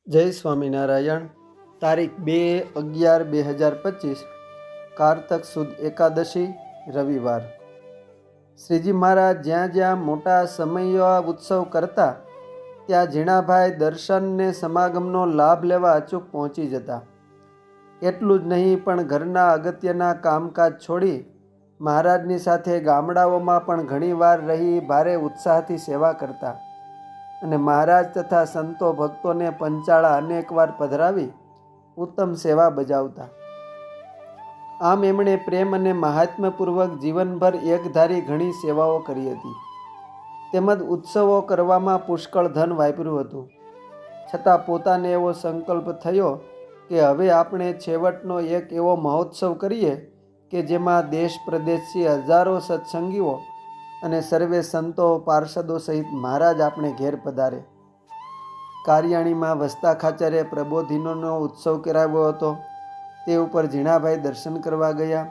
જય સ્વામિનારાયણ. તારીખ 2/11/2025 કારતક સુદ એકાદશી રવિવાર. શ્રીજી મહારાજ જ્યાં જ્યાં મોટા સમય ઉત્સવ કરતા ત્યાં ઝીણાભાઈ દર્શન ને સમાગમનો લાભ લેવા અચૂક પહોંચી જતા. એટલું જ નહીં પણ ઘરના અગત્યના કામકાજ છોડી મહારાજની સાથે ગામડાઓમાં પણ ઘણીવાર રહી ભારે ઉત્સાહથી સેવા કરતા અને મહારાજ તથા સંતો ભક્તોને પંચાળા અનેકવાર પધરાવી ઉત્તમ સેવા બજાવતા. આમ એમણે પ્રેમ અને મહાત્મ્યપૂર્વક જીવનભર એકધારી ઘણી સેવાઓ કરી હતી. તેમજ ઉત્સવો કરવામાં પુષ્કળ ધન વાપર્યું હતું. છતાં પોતાને એવો સંકલ્પ થયો કે હવે આપણે છેવટનો એક એવો મહોત્સવ કરીએ કે જેમાં દેશ પ્રદેશથી હજારો સત્સંગીઓ અને સર્વે સંતો પાર્ષદો સહિત મહારાજ આપણે ઘેર પધારે. કારિયાણીમાં વસતા ખાચરે પ્રબોધિનોનો ઉત્સવ કરાવ્યો હતો. તે ઉપર ઝીણાભાઈ દર્શન કરવા ગયા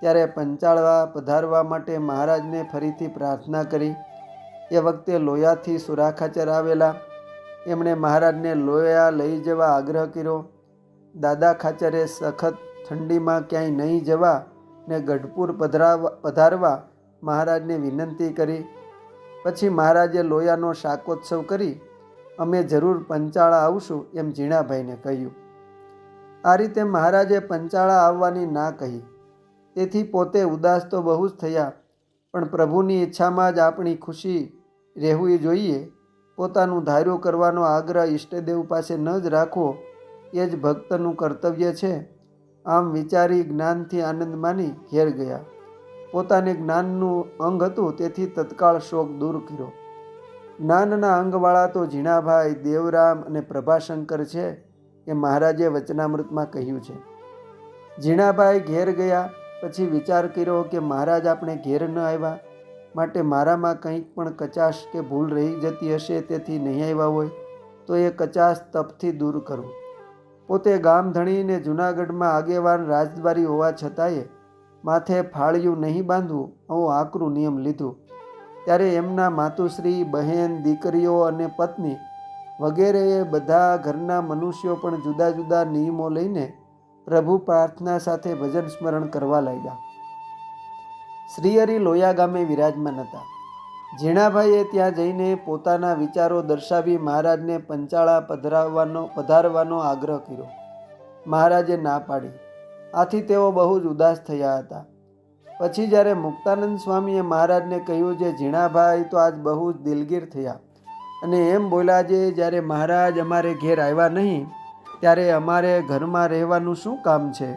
ત્યારે પંચાળવા પધારવા માટે મહારાજને ફરીથી પ્રાર્થના કરી. એ વખતે લોયાથી સુરાખાચર આવેલા. એમણે મહારાજને લોયા લઈ જવા આગ્રહ કર્યો. દાદા ખાચરે સખત ઠંડીમાં ક્યાંય નહીં જવા ને ગઢપુર પધારવા મહારાજને વિનંતી કરી. પછી મહારાજે લોયાનો શાકોત્સવ કરી અમે જરૂર પંચાળા આવશું એમ ઝીણાભાઈને કહ્યું. આ રીતે મહારાજે પંચાળા આવવાની ના કહી. તેથી પોતે ઉદાસ તો બહુ જ થયા, પણ પ્રભુની ઈચ્છામાં જ આપણી ખુશી રહેવી જોઈએ. પોતાનું ધાર્યું કરવાનો આગ્રહ ઈષ્ટદેવ પાસે ન જ રાખવો એ જ ભક્તનું કર્તવ્ય છે. આમ વિચારી જ્ઞાનથી આનંદ માની ઘેર ગયા. પોતાને જ્ઞાનનું અંગ હતું તેથી તત્કાળ શોક દૂર કર્યો. જ્ઞાનના અંગવાળા તો ઝીણાભાઈ, દેવરામ અને પ્રભાશંકર છે એ મહારાજે વચનામૃતમાં કહ્યું છે. ઝીણાભાઈ ઘેર ગયા પછી વિચાર કર્યો કે મહારાજ આપણે ઘેર ન આવ્યા માટે મારામાં કંઈક પણ કચાશ કે ભૂલ રહી જતી હશે, તેથી નહીં આવ્યા હોય તો એ કચાશ તપથી દૂર કરું. પોતે ગામ ધણીને જૂનાગઢમાં આગેવાન રાજદ્વારી હોવા છતાંય માથે ફાળિયું નહીં બાંધવું આવું આકરું નિયમ લીધું. ત્યારે એમના માતુશ્રી, બહેન, દીકરીઓ અને પત્ની વગેરેએ બધા ઘરના મનુષ્યો પણ જુદા જુદા નિયમો લઈને પ્રભુ પ્રાર્થના સાથે ભજન સ્મરણ કરવા લાગ્યા. શ્રીહરિ લોયા ગામે વિરાજમાન હતા. ઝીણાભાઈએ ત્યાં જઈને પોતાના વિચારો દર્શાવી મહારાજને પંચાળા પધારવાનો આગ્રહ કર્યો. મહારાજે ના પાડી. આથી તેઓ બહુ જ ઉદાસ થયા હતા. પછી જ્યારે મુક્તાનંદ સ્વામીએ મહારાજને કહ્યું જે ઝીણાભાઈ તો આજ બહુ જ દિલગીર થયા અને એમ બોલ્યા જે જ્યારે મહારાજ અમારે ઘેર આવ્યા નહીં ત્યારે અમારે ઘરમાં રહેવાનું શું કામ છે.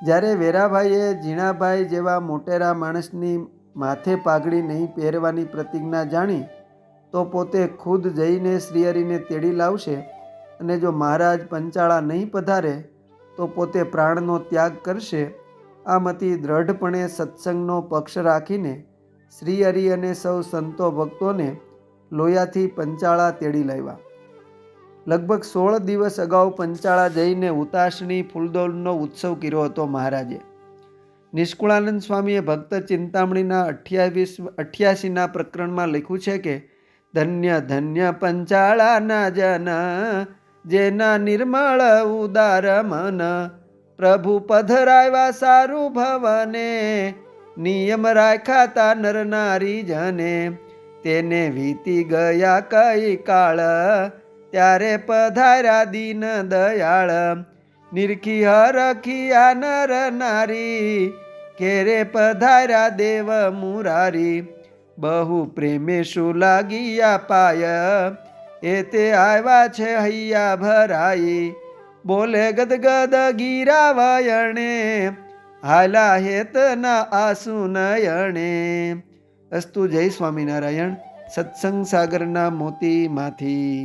જ્યારે વેરાભાઈએ ઝીણાભાઈ જેવા મોટેરા માણસની માથે પાઘડી નહીં પહેરવાની પ્રતિજ્ઞા જાણી તો પોતે ખુદ જઈને શ્રીહરિને તેડી લાવશે અને જો મહારાજ પંચાળા નહીં પધારે તો પોતે પ્રાણનો ત્યાગ કરશે. આમ અતિ દ્રઢપણે સત્સંગનો પક્ષ રાખીને શ્રીહરિ અને સૌ સંતો ભક્તોને લોયાથી પંચાળા તેડી લાવ્યા. લગભગ 16 દિવસ અગાઉ પંચાળા જઈને ઉતાસણી ફૂલદોલનો ઉત્સવ કર્યો હતો મહારાજે. નિષ્કુળાનંદ સ્વામીએ ભક્ત ચિંતામણીના 88ના પ્રકરણમાં લખ્યું છે કે ધન્ય ધન્ય પંચાળાના જન જેના નિર્મળ ઉદાર મન પ્રભુ પધરાવ્યા સારું ભવને નિયમ રાખાતા નર નારી જને તેને વીતી ગયા કઈ કાળ ત્યારે પધાર્યા દીન દયાળ નિરખી હરખિયા નર નારી કેરે પધાર્યા દેવ મુરારી બહુ પ્રેમે શું લાગિયા પાય એ તે આવ્યા છે હૈયા ભરાઈ બોલે ગદગદ ગીરાવયણે હાલા હેતના આસુ નયણે. અસ્તુ. જય સ્વામિનારાયણ. સત્સંગ સાગરના મોતીમાંથી.